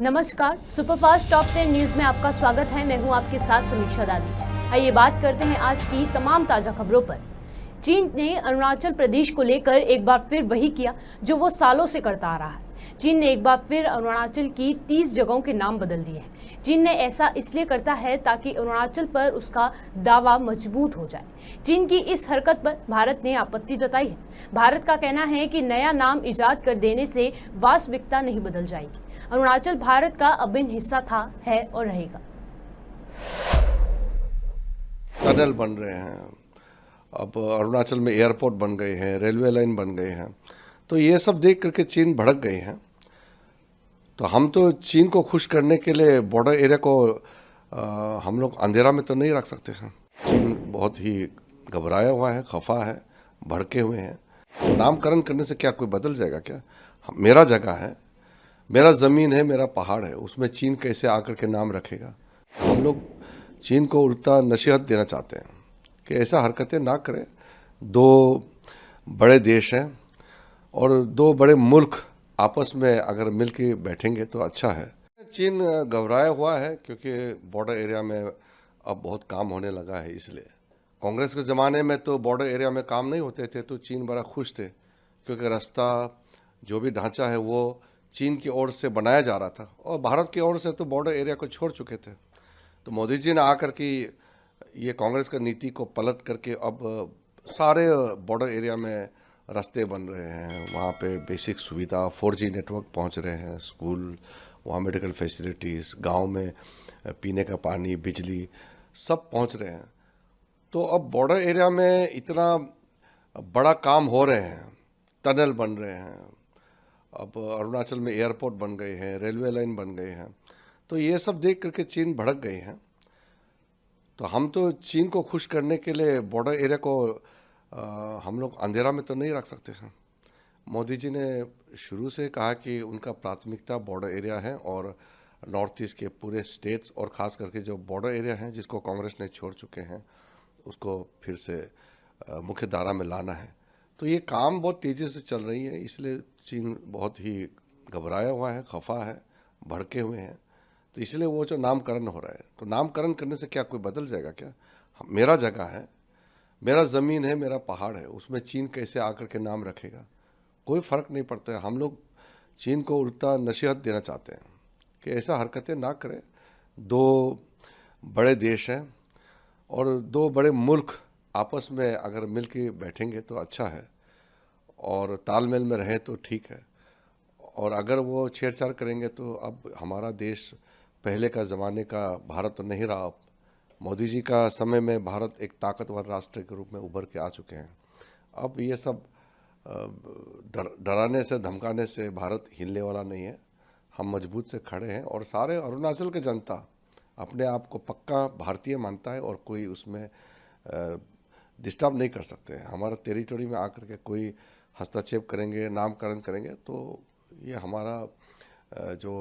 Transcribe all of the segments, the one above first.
नमस्कार, superfast top 10 news में आपका स्वागत है। मैं हूं आपके साथ समीक्षा दादीज। आइए बात करते हैं आज की तमाम ताजा खबरों पर। चीन ने अरुणाचल प्रदेश को लेकर एक बार फिर वही किया जो वो सालों से करता आ रहा है। चीन ने एक बार फिर अरुणाचल की 30 जगहों के नाम बदल दिए हैं। चीन ने ऐसा इसलिए करता है ताकि अरुणाचल पर उसका दावा मजबूत हो जाए। चीन की इस हरकत पर भारत ने आपत्ति जताई है। भारत का कहना है कि नया नाम इजाद कर देने से वास्तविकता नहीं बदल जाएगी। अरुणाचल भारत का अभिन्न हिस्सा था, है और रहेगा। टनल बन रहे हैं, अब अरुणाचल में एयरपोर्ट बन गए हैं, रेलवे लाइन बन गए हैं, तो ये सब देख करके चीन भड़क गए हैं। तो हम तो चीन को खुश करने के लिए बॉर्डर एरिया को हम लोग अंधेरा में तो नहीं रख सकते हैं। चीन बहुत ही घबराया हुआ है, खफा है, भड़के हुए हैं। नामकरण करने से क्या कोई बदल जाएगा क्या? मेरा जगह है, मेरा ज़मीन है, मेरा पहाड़ है, उसमें चीन कैसे आकर के नाम रखेगा? हम लोग चीन को उल्टा नसीहत देना चाहते हैं कि ऐसा हरकतें ना करें। दो बड़े देश हैं और दो बड़े मुल्क आपस में अगर मिल के बैठेंगे तो अच्छा है। चीन घबराया हुआ है क्योंकि बॉर्डर एरिया में अब बहुत काम होने लगा है। इसलिए कांग्रेस के ज़माने में तो बॉर्डर एरिया में काम नहीं होते थे तो चीन बड़ा खुश थे, क्योंकि रास्ता जो भी ढांचा है वो चीन की ओर से बनाया जा रहा था और भारत की ओर से तो बॉर्डर एरिया को छोड़ चुके थे। तो मोदी जी ने आकर के ये कांग्रेस का नीति को पलट करके अब सारे बॉर्डर एरिया में रास्ते बन रहे हैं, वहाँ पे बेसिक सुविधा 4G नेटवर्क पहुँच रहे हैं, स्कूल, वहाँ मेडिकल फैसिलिटीज़, गांव में पीने का पानी, बिजली सब पहुँच रहे हैं। तो अब बॉर्डर एरिया में इतना बड़ा काम हो रहे हैं, टनल बन रहे हैं, अब अरुणाचल में एयरपोर्ट बन गए हैं, रेलवे लाइन बन गए हैं, तो ये सब देख करके चीन भड़क गए हैं। तो हम तो चीन को खुश करने के लिए बॉर्डर एरिया को हम लोग अंधेरा में तो नहीं रख सकते हैं। मोदी जी ने शुरू से कहा कि उनका प्राथमिकता बॉर्डर एरिया है और नॉर्थ ईस्ट के पूरे स्टेट्स और ख़ास करके जो बॉर्डर एरिया हैं जिसको कांग्रेस ने छोड़ चुके हैं उसको फिर से मुख्य धारा में लाना है। तो ये काम बहुत तेज़ी से चल रही है, इसलिए चीन बहुत ही घबराया हुआ है, खफा है, भड़के हुए हैं। तो इसलिए वो जो नामकरण हो रहा है, तो नामकरण करने से क्या कोई बदल जाएगा क्या? मेरा जगह है, मेरा ज़मीन है, मेरा पहाड़ है, उसमें चीन कैसे आकर के नाम रखेगा? कोई फ़र्क नहीं पड़ता है। हम लोग चीन को उल्टा नसीहत देना चाहते हैं कि ऐसा हरकतें ना करें। दो बड़े देश हैं और दो बड़े मुल्क आपस में अगर मिल के बैठेंगे तो अच्छा है और तालमेल में रहें तो ठीक है। और अगर वो छेड़छाड़ करेंगे तो अब हमारा देश पहले का ज़माने का भारत तो नहीं रहा। अब मोदी जी का समय में भारत एक ताकतवर राष्ट्र के रूप में उभर के आ चुके हैं। अब ये सब डराने से धमकाने से भारत हिलने वाला नहीं है। हम मजबूत से खड़े हैं और सारे अरुणाचल के जनता अपने आप को पक्का भारतीय मानता है और कोई उसमें डिस्टर्ब नहीं कर सकते हैं। हमारा टेरिटरी में आकर के कोई हस्तक्षेप करेंगे, नामकरण करेंगे तो ये हमारा जो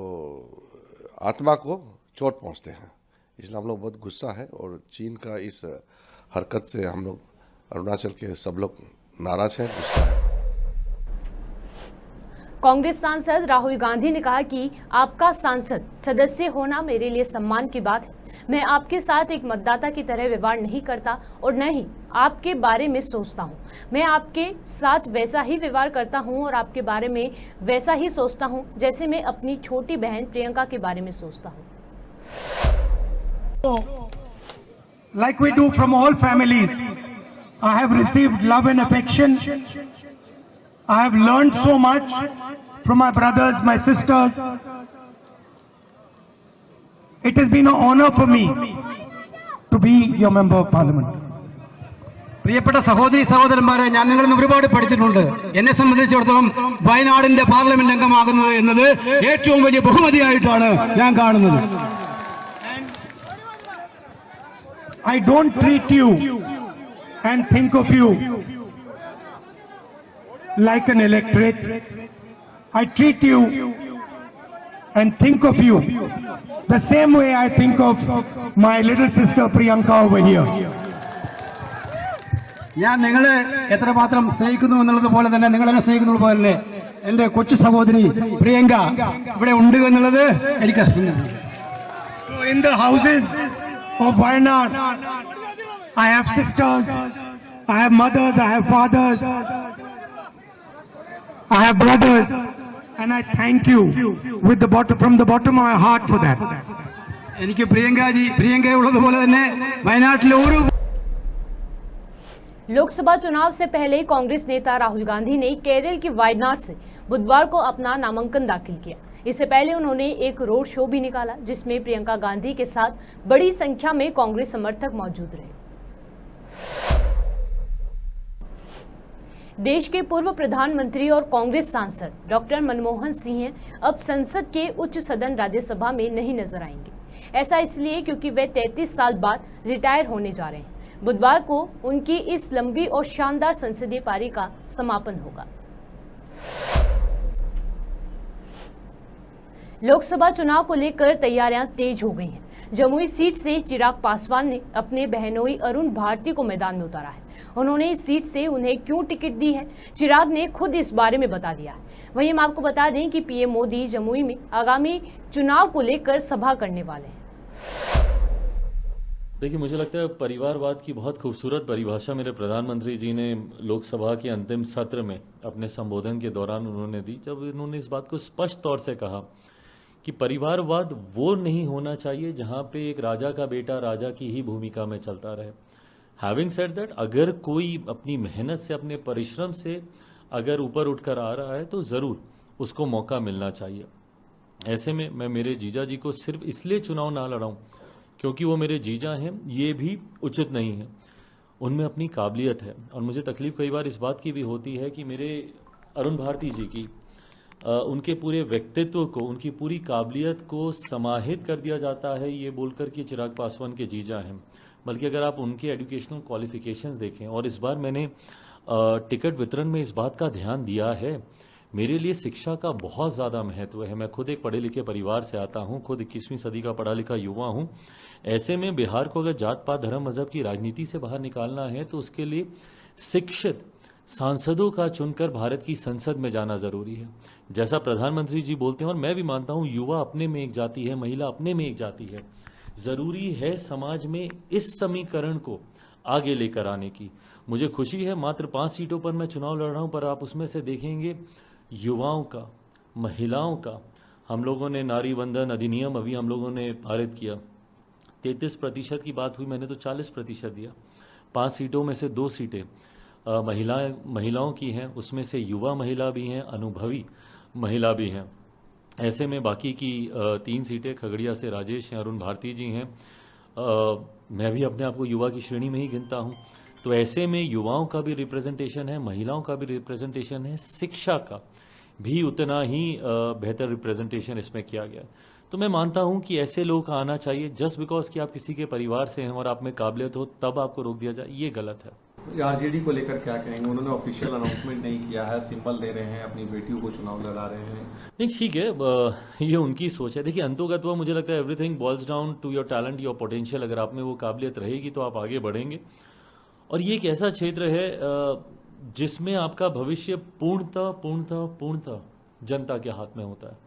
आत्मा को चोट पहुंचते हैं। इसलिए हम लोग बहुत गुस्सा है और चीन का इस हरकत से हम लोग अरुणाचल के सब लोग नाराज हैं, गुस्सा है। कांग्रेस सांसद राहुल गांधी ने कहा कि आपका सांसद सदस्य होना मेरे लिए सम्मान की बात है। मैं आपके साथ एक मतदाता की तरह व्यवहार नहीं करता और न ही आपके बारे में सोचता हूं। मैं आपके साथ वैसा ही व्यवहार करता हूं और आपके बारे में वैसा ही सोचता हूं जैसे मैं अपनी छोटी बहन प्रियंका के बारे में सोचता हूं। Like we do from all families, I have received love and affection. I have learned so much from my brothers, my sisters. It has been an honor for me to be your member of parliament. പ്രിയപ്പെട്ട സഹോദരി സഹോദരന്മാരെ, ഞാൻ നിങ്ങളിൽ നിന്ന് ഒരുപാട് പഠിച്ചിട്ടുണ്ട്. എന്നെ സംബന്ധിച്ചിടത്തോളം വയനാടിന്റെ പാർലമെന്റ് അംഗമാകുന്നത് എന്നത് ഏറ്റവും വലിയ ബഹുമതിയായിട്ടാണ് ഞാൻ കാണുന്നത്. I don't treat you and think of you like an electorate. I treat you and think of you the same way I think of my little sister Priyanka over here. ഞാൻ നിങ്ങളെ എത്രമാത്രം സ്നേഹിക്കുന്നു എന്നുള്ളത് പോലെ തന്നെ നിങ്ങളെന്നെ സ്നേഹിക്കുന്നത് പോലെ തന്നെ എന്റെ കൊച്ചു സഹോദരി പ്രിയങ്ക ഇവിടെ ഉണ്ട് എന്നുള്ളത് എനിക്ക് So in the houses of Wayanad, I have sisters, I have mothers, I have fathers, I have brothers, and I thank you from the bottom of my heart for that. എനിക്ക് പ്രിയങ്ക ഉള്ളതുപോലെ തന്നെ വയനാട്ടിലെ ഓരോ लोकसभा चुनाव से पहले कांग्रेस नेता राहुल गांधी ने केरल के वायनाड से बुधवार को अपना नामांकन दाखिल किया। इससे पहले उन्होंने एक रोड शो भी निकाला जिसमें प्रियंका गांधी के साथ बड़ी संख्या में कांग्रेस समर्थक मौजूद रहे। देश के पूर्व प्रधानमंत्री और कांग्रेस सांसद डॉक्टर मनमोहन सिंह अब संसद के उच्च सदन राज्यसभा में नहीं नजर आएंगे। ऐसा इसलिए क्योंकि वे 33 साल बाद रिटायर होने जा रहे हैं। बुधवार को उनकी इस लंबी और शानदार संसदीय पारी का समापन होगा। लोकसभा चुनाव को लेकर तैयारियां तेज हो गई हैं। जमुई सीट से चिराग पासवान ने अपने बहनोई अरुण भारती को मैदान में उतारा है। उन्होंने इस सीट से उन्हें क्यों टिकट दी है, चिराग ने खुद इस बारे में बता दिया है। वहीं हम आपको बता दें कि पीएम मोदी जमुई में आगामी चुनाव को लेकर सभा करने वाले हैं। देखिए, मुझे लगता है परिवारवाद की बहुत खूबसूरत परिभाषा मेरे प्रधानमंत्री जी ने लोकसभा के अंतिम सत्र में अपने संबोधन के दौरान उन्होंने दी, जब उन्होंने इस बात को स्पष्ट तौर से कहा कि परिवारवाद वो नहीं होना चाहिए जहां पे एक राजा का बेटा राजा की ही भूमिका में चलता रहे। हैविंग सेड दैट, अगर कोई अपनी मेहनत से अपने परिश्रम से अगर ऊपर उठकर आ रहा है तो ज़रूर उसको मौका मिलना चाहिए। ऐसे में मैं मेरे जीजा जी को सिर्फ इसलिए चुनाव ना लड़ाऊं क्योंकि वो मेरे जीजा हैं, ये भी उचित नहीं है। उनमें अपनी काबिलियत है और मुझे तकलीफ़ कई बार इस बात की भी होती है कि मेरे अरुण भारती जी की उनके पूरे व्यक्तित्व को, उनकी पूरी काबिलियत को समाहित कर दिया जाता है ये बोलकर कि चिराग पासवान के जीजा हैं। बल्कि अगर आप उनके एजुकेशनल क्वालिफिकेशंस देखें, और इस बार मैंने टिकट वितरण में इस बात का ध्यान दिया है, मेरे लिए शिक्षा का बहुत ज़्यादा महत्व है। मैं खुद एक पढ़े लिखे परिवार से आता हूँ, खुद 21वीं सदी का पढ़ा लिखा युवा हूँ। ऐसे में बिहार को अगर जात पात धर्म मजहब की राजनीति से बाहर निकालना है तो उसके लिए शिक्षित सांसदों का चुनकर भारत की संसद में जाना ज़रूरी है। जैसा प्रधानमंत्री जी बोलते हैं, और मैं भी मानता हूँ, युवा अपने में एक जाति है, महिला अपने में एक जाति है। ज़रूरी है समाज में इस समीकरण को आगे लेकर आने की। मुझे खुशी है मात्र 5 सीटों पर मैं चुनाव लड़ रहा हूँ, पर आप उसमें से देखेंगे युवाओं का, महिलाओं का, हम लोगों ने नारी वंदन अधिनियम अभी हम लोगों ने पारित किया। 33% की बात हुई, मैंने तो 40% दिया। 5 सीटों में से 2 सीटें महिलाओं की हैं, उसमें से युवा महिला भी हैं, अनुभवी महिला भी हैं। ऐसे में बाकी की 3 सीटें खगड़िया से राजेश हैं, अरुण भारती जी हैं। मैं भी अपने आप को युवा की श्रेणी में ही गिनता हूँ। तो ऐसे में युवाओं का भी रिप्रेजेंटेशन है, महिलाओं का भी रिप्रेजेंटेशन है, शिक्षा का भी उतना ही बेहतर रिप्रेजेंटेशन इसमें किया गया। तो मैं मानता हूं कि ऐसे लोगों का आना चाहिए। जस्ट बिकॉज कि आप किसी के परिवार से हैं और आप में काबिलियत हो तब आपको रोक दिया जाए, ये गलत है। आरजेडी को लेकर क्या कहेंगे? उन्होंने ऑफिशियल अनाउंसमेंट नहीं किया है, सिंबल दे रहे हैं, अपनी बेटियों को चुनाव लड़ा रहे हैं। नहीं, ठीक है, ये उनकी सोच है। देखिए, अंतोगत्वा मुझे लगता है everything boils down to your talent, your potential. अगर आप में वो काबिलियत रहेगी तो आप आगे बढ़ेंगे। और ये एक ऐसा क्षेत्र है जिसमें आपका भविष्य पूर्णतः जनता के हाथ में होता है।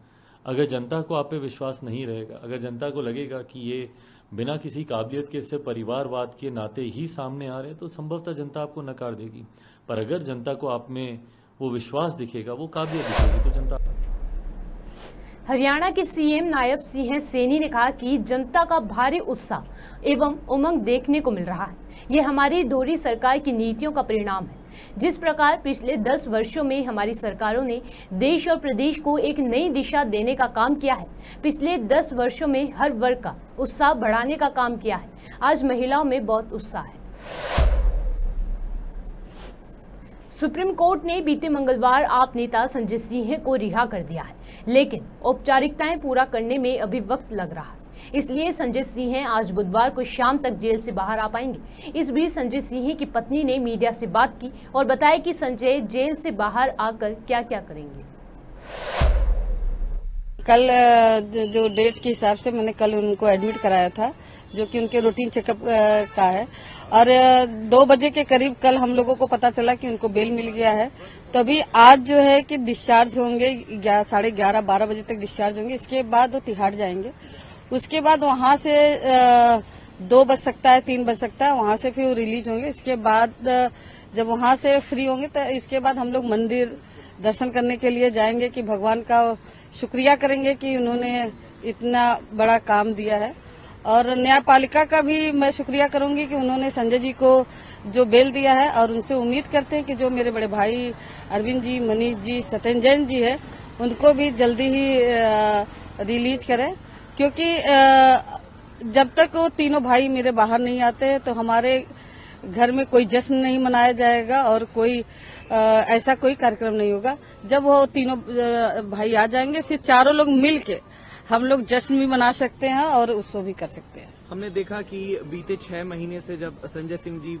अगर जनता को आप पे विश्वास नहीं रहेगा, अगर जनता को लगेगा कि ये बिना किसी काबिलियत के सिर्फ परिवारवाद के नाते ही सामने आ रहे हैं, तो संभवतः जनता आपको नकार देगी। पर अगर जनता को आप में वो विश्वास दिखेगा, वो काबिलियत दिखेगी, तो जनता। हरियाणा के सीएम नायब सिंह सैनी ने कहा कि जनता का भारी उत्साह एवं उमंग देखने को मिल रहा है। ये हमारी दोहरी सरकार की नीतियों का परिणाम है। जिस प्रकार पिछले 10 वर्षों में हमारी सरकारों ने देश और प्रदेश को एक नई दिशा देने का काम किया है, पिछले 10 वर्षों में हर वर्ग का उत्साह बढ़ाने का काम किया है। आज महिलाओं में बहुत उत्साह है। सुप्रीम कोर्ट ने बीते मंगलवार आप नेता संजय सिंह को रिहा कर दिया है, लेकिन औपचारिकताएं पूरा करने में अभी वक्त लग रहा है। इसलिए संजय सिंह आज बुधवार को शाम तक जेल से बाहर आ पाएंगे। इस बीच संजय सिंह की पत्नी ने मीडिया से बात की और बताया कि संजय जेल से बाहर आकर क्या क्या करेंगे। कल जो डेट के हिसाब से मैंने कल उनको एडमिट कराया था, जो कि उनके रूटीन चेकअप का है। और 2 बजे के करीब कल हम लोगों को पता चला कि उनको बेल मिल गया है। तो अभी आज जो है कि डिस्चार्ज होंगे, 11:30-12 बजे तक डिस्चार्ज होंगे। इसके बाद वो तिहाड़ जाएंगे। उसके बाद वहां से 2 बज सकता है, 3 बज सकता है, वहां से फिर वो रिलीज होंगे। इसके बाद जब वहां से फ्री होंगे तो इसके बाद हम लोग मंदिर दर्शन करने के लिए जाएंगे कि भगवान का शुक्रिया करेंगे कि उन्होंने इतना बड़ा काम दिया है। और न्यायपालिका का भी मैं शुक्रिया करूंगी कि उन्होंने संजय जी को जो बेल दिया है, और उनसे उम्मीद करते हैं कि जो मेरे बड़े भाई अरविंद जी, मनीष जी, सत्येंद्र जैन जी है, उनको भी जल्दी ही रिलीज करें। क्योंकि जब तक वो तीनों भाई मेरे बाहर नहीं आते हैं तो हमारे घर में कोई जश्न नहीं मनाया जाएगा और कोई ऐसा कोई कार्यक्रम नहीं होगा। जब वो तीनों भाई आ जाएंगे फिर चारों लोग मिल के हम लोग जश्न भी मना सकते हैं और उत्सव भी कर सकते हैं। हमने देखा कि बीते 6 महीने से जब संजय सिंह जी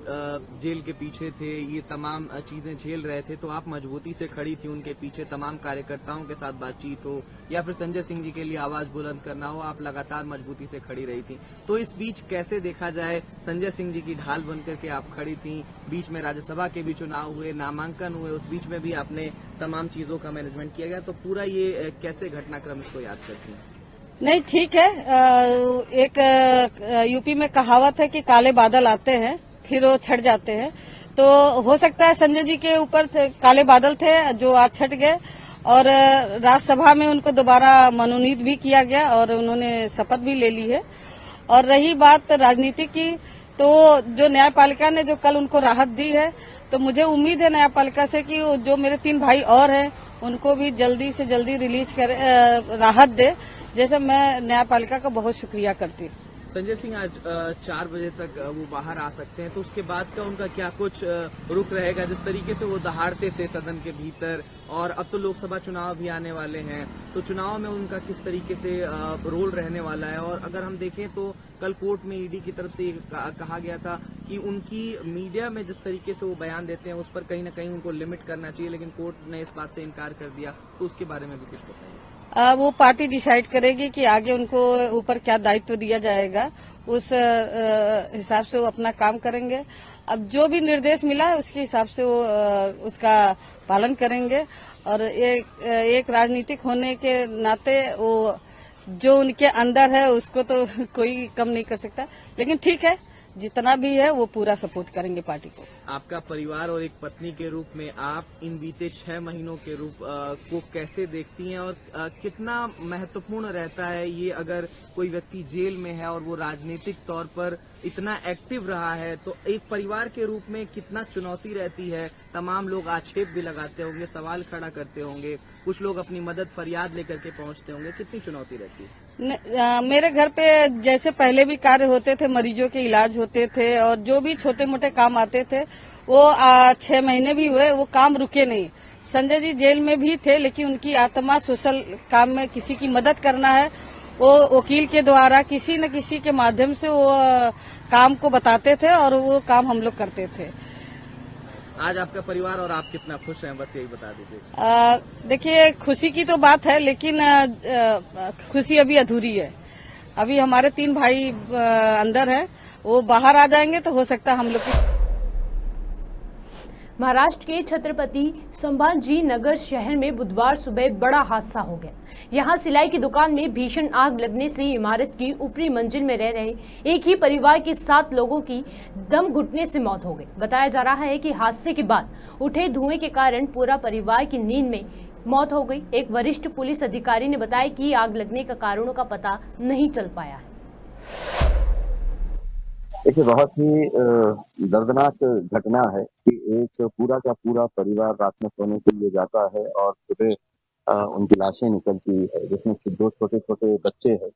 जेल के पीछे थे, ये तमाम चीजें झेल रहे थे, तो आप मजबूती से खड़ी थी उनके पीछे। तमाम कार्यकर्ताओं के साथ बातचीत हो या फिर संजय सिंह जी के लिए आवाज बुलंद करना हो, आप लगातार मजबूती से खड़ी रही थी। तो इस बीच कैसे देखा जाए, संजय सिंह जी की ढाल बनकर के आप खड़ी थी। बीच में राज्यसभा के भी चुनाव हुए, नामांकन हुए, उस बीच में भी आपने तमाम चीजों का मैनेजमेंट किया गया। तो पूरा ये कैसे घटनाक्रम इसको याद करती हैं? नहीं, ठीक है। एक यूपी में कहावत है कि काले बादल आते हैं फिर वो छट जाते हैं। तो हो सकता है संजय जी के ऊपर काले बादल थे जो आज छट गए, और राज्यसभा में उनको दोबारा मनोनीत भी किया गया और उन्होंने शपथ भी ले ली है। और रही बात राजनीति की, तो जो न्यायपालिका ने जो कल उनको राहत दी है, तो मुझे उम्मीद है न्यायपालिका से कि जो मेरे 3 भाई और हैं उनको भी जल्दी से जल्दी रिलीज कर राहत दे, जैसे मैं न्यायपालिका का बहुत शुक्रिया करती हूँ। संजय सिंह आज 4 बजे तक वो बाहर आ सकते हैं, तो उसके बाद का उनका क्या कुछ रुख रहेगा? जिस तरीके से वो दहाड़ते थे सदन के भीतर, और अब तो लोकसभा चुनाव भी आने वाले हैं, तो चुनाव में उनका किस तरीके से रोल रहने वाला है? और अगर हम देखें तो कल कोर्ट में ईडी की तरफ से कहा गया था कि उनकी मीडिया में जिस तरीके से वो बयान देते हैं उस पर कहीं न कहीं उनको लिमिट करना चाहिए, लेकिन कोर्ट ने इस बात से इनकार कर दिया। तो उसके बारे में भी कुछ बताइए। वो पार्टी डिसाइड करेगी कि आगे उनको ऊपर क्या दायित्व दिया जाएगा, उस हिसाब से वो अपना काम करेंगे। अब जो भी निर्देश मिला है उसके हिसाब से वो उसका पालन करेंगे। और एक राजनीतिक होने के नाते वो जो उनके अंदर है उसको तो कोई कम नहीं कर सकता, लेकिन ठीक है, जितना भी है वो पूरा सपोर्ट करेंगे पार्टी को। आपका परिवार और एक पत्नी के रूप में आप इन बीते 6 महीनों के रूप को कैसे देखती हैं, और कितना महत्वपूर्ण रहता है ये अगर कोई व्यक्ति जेल में है और वो राजनीतिक तौर पर इतना एक्टिव रहा है, तो एक परिवार के रूप में कितना चुनौती रहती है? तमाम लोग आक्षेप भी लगाते होंगे, सवाल खड़ा करते होंगे, कुछ लोग अपनी मदद फरियाद लेकर के पहुंचते होंगे, कितनी चुनौती रहती है? मेरे घर पे जैसे पहले भी कार्य होते थे, मरीजों के इलाज होते थे और जो भी छोटे मोटे काम आते थे, वो 6 महीने भी हुए, वो काम रुके नहीं। संजय जी जेल में भी थे, लेकिन उनकी आत्मा सोशल काम में किसी की मदद करना है, वो वकील के द्वारा किसी न किसी के माध्यम से वो काम को बताते थे और वो काम हम लोग करते थे। आज आपका परिवार और आप कितना खुश हैं, बस यही बता दीजिए। देखिए, खुशी की तो बात है, लेकिन खुशी अभी अधूरी है। अभी हमारे 3 भाई अंदर हैं, वो बाहर आ जाएंगे तो हो सकता है हम लोग की। महाराष्ट्र के छत्रपति संभाजी नगर शहर में बुधवार सुबह बड़ा हादसा हो गया। यहां सिलाई की दुकान में भीषण आग लगने से इमारत की ऊपरी मंजिल में रह रहे एक ही परिवार के 7 लोगों की दम घुटने से मौत हो गई। बताया जा रहा है कि हादसे के बाद उठे धुएं के कारण पूरा परिवार की नींद में मौत हो गई। एक वरिष्ठ पुलिस अधिकारी ने बताया कि आग लगने का कारणों का पता नहीं चल पाया है। देखिए, बहुत ही दर्दनाक घटना है कि एक पूरा का पूरा परिवार रात में सोने के लिए जाता है और सुबह उनकी लाशें निकलती है, जिसमें 2 छोटे छोटे बच्चे हैं।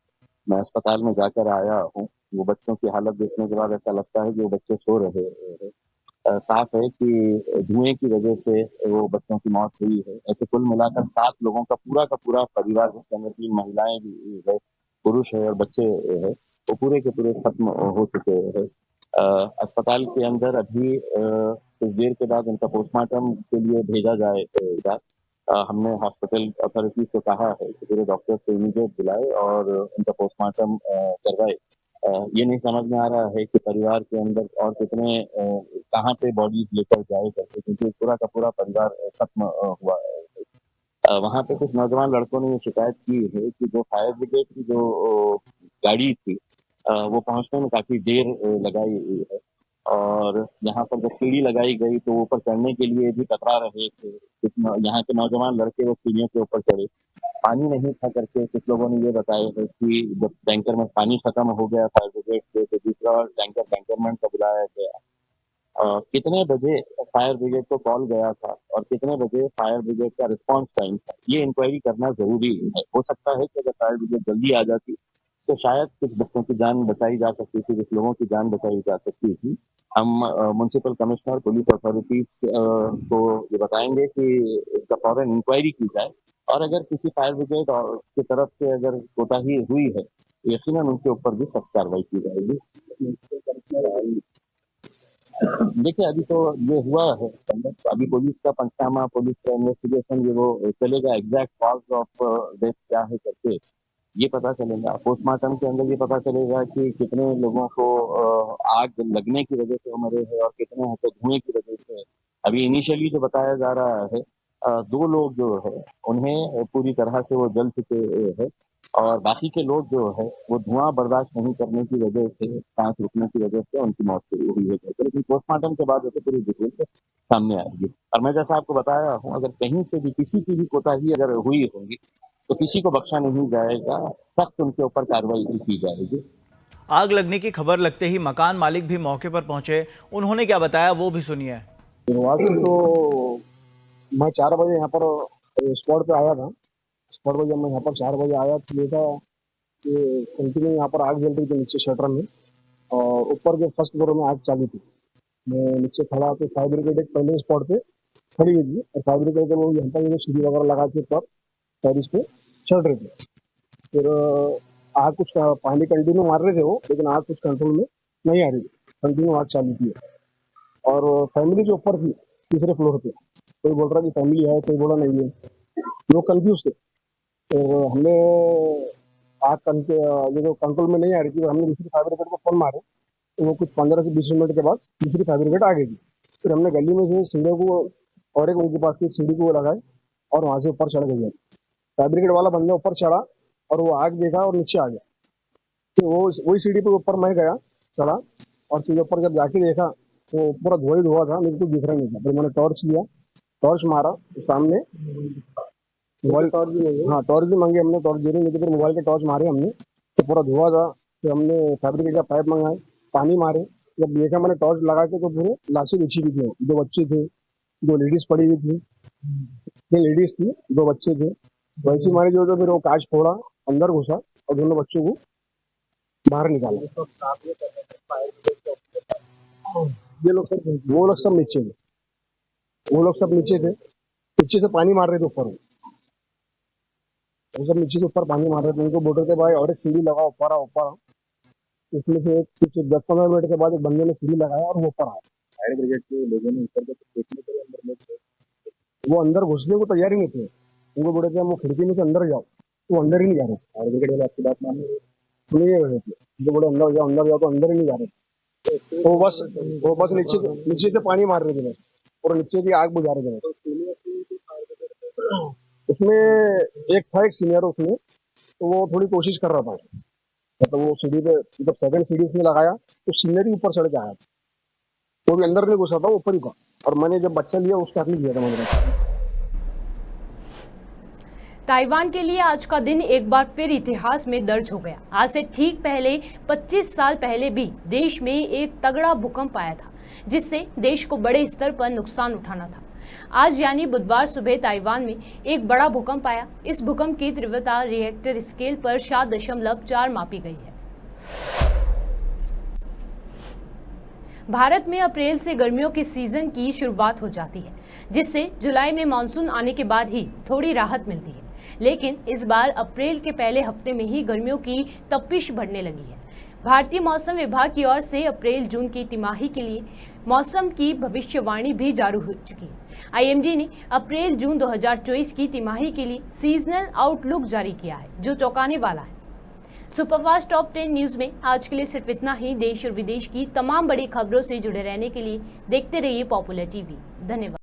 मैं अस्पताल में जाकर आया हूँ, वो बच्चों की हालत देखने के बाद ऐसा लगता है कि वो बच्चे सो रहे हैं। साफ है कि धुएं की वजह से वो बच्चों की मौत हुई है। ऐसे कुल मिलाकर 7 लोगों का पूरा परिवार, जिसके अंदर 3 महिलाएं भी है, पुरुष है और बच्चे है, वो पूरे के पूरे खत्म हो चुके हैं। अस्पताल के अंदर अभी कुछ देर के बाद उनका पोस्टमार्टम के लिए भेजा जाएगा। हमने हॉस्पिटल अथॉरिटीज को कहा है कि पूरे डॉक्टर्स को इमीडिएट बुलाए और उनका पोस्टमार्टम करवाए। ये नहीं समझ में आ रहा है कि परिवार के अंदर और कितने कहाँ पे बॉडीज लेकर जाए करके, क्योंकि पूरा का पूरा परिवार खत्म हुआ है। वहाँ पे कुछ नौजवान लड़कों ने ये शिकायत की है कि जो फायर ब्रिगेड की जो गाड़ी थी वो पहुंचने में काफी देर लगाई हुई है, और यहाँ पर जब सीढ़ी लगाई गई तो ऊपर चढ़ने के लिए भी कतरा रहे थे। कुछ यहाँ के नौजवान लड़के वो सीढ़ियों के ऊपर चढ़े, पानी नहीं था करके कुछ लोगों ने ये बताया है कि जब टैंकर में पानी खत्म हो गया फायर ब्रिगेड से तो दूसरा टैंकर टैंकरमैन का बुलाया गया। कितने बजे फायर ब्रिगेड को कॉल गया था और कितने बजे फायर ब्रिगेड का रिस्पांस टाइम था, ये इंक्वायरी करना जरूरी है। हो सकता है कि अगर फायर ब्रिगेड जल्दी आ जाती तो शायद कुछ बच्चों की जान बचाई जा सकती थी, कुछ लोगों की जान बचाई जा सकती थी। हम म्युनिसिपल कमिश्नर, पुलिस अथॉरिटीज को ये बताएंगे कि इसका फौरन इंक्वायरी की जाए, और अगर किसी फायर ब्रिगेड की तरफ से अगर कोताही हुई है यकीनन उनके ऊपर भी सख्त कार्रवाई की जाएगी। देखिए अभी तो ये हुआ है, अभी पुलिस का पंचनामा, पुलिस का इन्वेस्टिगेशन ये वो चलेगा। एग्जैक्ट कॉज ऑफ डेथ क्या है करके ये पता चलेगा। पोस्टमार्टम के अंदर ये पता चलेगा कि कितने लोगों को आग लगने की वजह से मरे हैं और कितने हैं तो धुएं की वजह से। अभी इनिशियली जो बताया जा रहा है 2 लोग जो है उन्हें पूरी तरह से वो जल चुके हैं, और बाकी के लोग जो है वो धुआं बर्दाश्त नहीं करने की वजह से, सांस रुकने की वजह से उनकी मौत हुई है। लेकिन पोस्टमार्टम के बाद पूरी डिटेल सामने आएगी। और मैं जैसा आपको बताया हूँ, अगर कहीं से भी किसी की भी कोताही अगर हुई होगी तो किसी को बख्शा नहीं जाएगा, सख्त उनके ऊपर कार्रवाई की जाएगी। आग लगने की खबर लगते ही मकान मालिक भी मौके पर पहुंचे, उन्होंने क्या बताया वो भी सुनिए। शुरुआत से तो मैं 4 बजे यहाँ पर स्पॉट पे आया था। स्पॉट पर जब मैं यहाँ पर 4 बजे आया तो देखा कि कंटिन्यू यहाँ पर आग जल रही थी नीचे शटर में, और ऊपर जो फर्स्ट फ्लोर में आग चालू थी। मैं नीचे खड़ा तो फायर ब्रिगेड एक पहले स्पॉट पे खड़ी हुई थी, और फायर ब्रिगेड के लोग यहाँ पर सीढ़ी वगैरह लगा के ऊपर टेरिस पे चढ़ रहे थे। फिर आग कुछ पानी कंटिन्यू मार रहे थे वो, लेकिन आग कुछ कंट्रोल में नहीं आ रही थी, कंटिन्यू आग चालू थी। और फैमिली जो ऊपर थी तीसरे फ्लोर पे, कोई बोल रहा कि फैमिली है, कोई बोला नहीं है, लोग कंफ्यूज थे। तो हमने आग ये जो कंट्रोल में नहीं आ रही थी, हमने दूसरी फायर ब्रिगेड को फोन मारे तो वो कुछ 15 से 20 मिनट के बाद दूसरी फायर ब्रिगेड आ गई थी। फिर हमने गली में से सीढ़ियों को और एक उनके पास की सीढ़ी को लगाए और वहां से ऊपर चढ़ गए। फायर ब्रिगेड वाला बंदा ऊपर चढ़ा और वो आग देखा और नीचे आ गया। फिर वो वही सीढ़ी पे ऊपर मैं गया, चढ़ा, और फिर ऊपर जब जाके देखा तो पूरा धुआं था, मेरे को दिख रहा नहीं था। फिर मैंने टॉर्च लिया, टॉर्च मारा तो सामने मोबाइल टॉर्च भी नहीं, हाँ टॉर्च भी मांगे हमने, टॉर्च दे रही नहीं, फिर मोबाइल के टॉर्च मारे हमने तो पूरा धुआं था। फिर हमने फायर ब्रिगेड का पाइप मंगाए, पानी मारे। जब देखा मैंने टॉर्च लगा के तो पूरे लाशें बिछी हुई थी, 2 बच्चे थे, 2 लेडीज पड़ी हुई थी, 3 लेडीज थी, 2 बच्चे थे। वैसी मारी जो, तो फिर वो कांच फोड़ा, अंदर घुसा और दोनों बच्चों को बाहर निकाला। ये लोग सब, वो लोग सब नीचे थे, वो लोग सब नीचे थे, नीचे से पानी मार रहे थे ऊपर, वो सब नीचे से ऊपर पानी मार रहे थे। उनको बोल रहे थे भाई और एक सीढ़ी लगाओ, ऊपर आओ, ऊपर आओ। इसमें से कुछ 10-15 मिनट के बाद एक बंदे ने सीढ़ी लगाया और वो ऊपर आया। फायर ब्रिगेड के लोगों ने ऊपर देखने के लिए अंदर में, वो अंदर घुसने को तैयार ही नहीं थे। उनको बोले थे हम वो खिड़की में से अंदर जाओ, तो अंदर ही नहीं जा रहे। फायर ब्रिगेड वाले आपकी बात मान रहे थे, जो बोले अंदर जाओ तो अंदर ही नहीं जा रहे। तो वो बस नीचे से पानी मार रहे थे बस, और नीचे की आग बुझा रहे थे। उसमें एक था, एक सीनियर, उसमें तो वो थोड़ी कोशिश कर रहा था, मतलब वो सीढ़ी पे जब सेकंड सीढ़ी उसने लगाया तो सीनियर ही ऊपर चढ़ के आया, वो भी अंदर नहीं घुसा था, ऊपर ही था। और मैंने जब बच्चा लिया उसके हाथ में दिया था मैंने। ताइवान के लिए आज का दिन एक बार फिर इतिहास में दर्ज हो गया। आज से ठीक पहले 25 साल पहले भी देश में एक तगड़ा भूकंप आया था, जिससे देश को बड़े स्तर पर नुकसान उठाना था। आज यानी बुधवार सुबह ताइवान में एक बड़ा भूकंप आया। इस भूकंप की तीव्रता रिएक्टर स्केल पर 7.4 मापी गई है। भारत में अप्रैल से गर्मियों के सीजन की शुरुआत हो जाती है, जिससे जुलाई में मानसून आने के बाद ही थोड़ी राहत मिलती है। लेकिन इस बार अप्रैल के पहले हफ्ते में ही गर्मियों की तपिश बढ़ने लगी है। भारतीय मौसम विभाग की ओर से अप्रैल जून की तिमाही के लिए मौसम की भविष्यवाणी भी जारी हो चुकी है। आईएमडी ने अप्रैल जून 2024 की तिमाही के लिए सीजनल आउटलुक जारी किया है, जो चौंकाने वाला है। सुपरफास्ट टॉप 10 न्यूज में आज के लिए सिर्फ इतना ही। देश और विदेश की तमाम बड़ी खबरों से जुड़े रहने के लिए देखते रहिए पॉपुलर टीवी। धन्यवाद।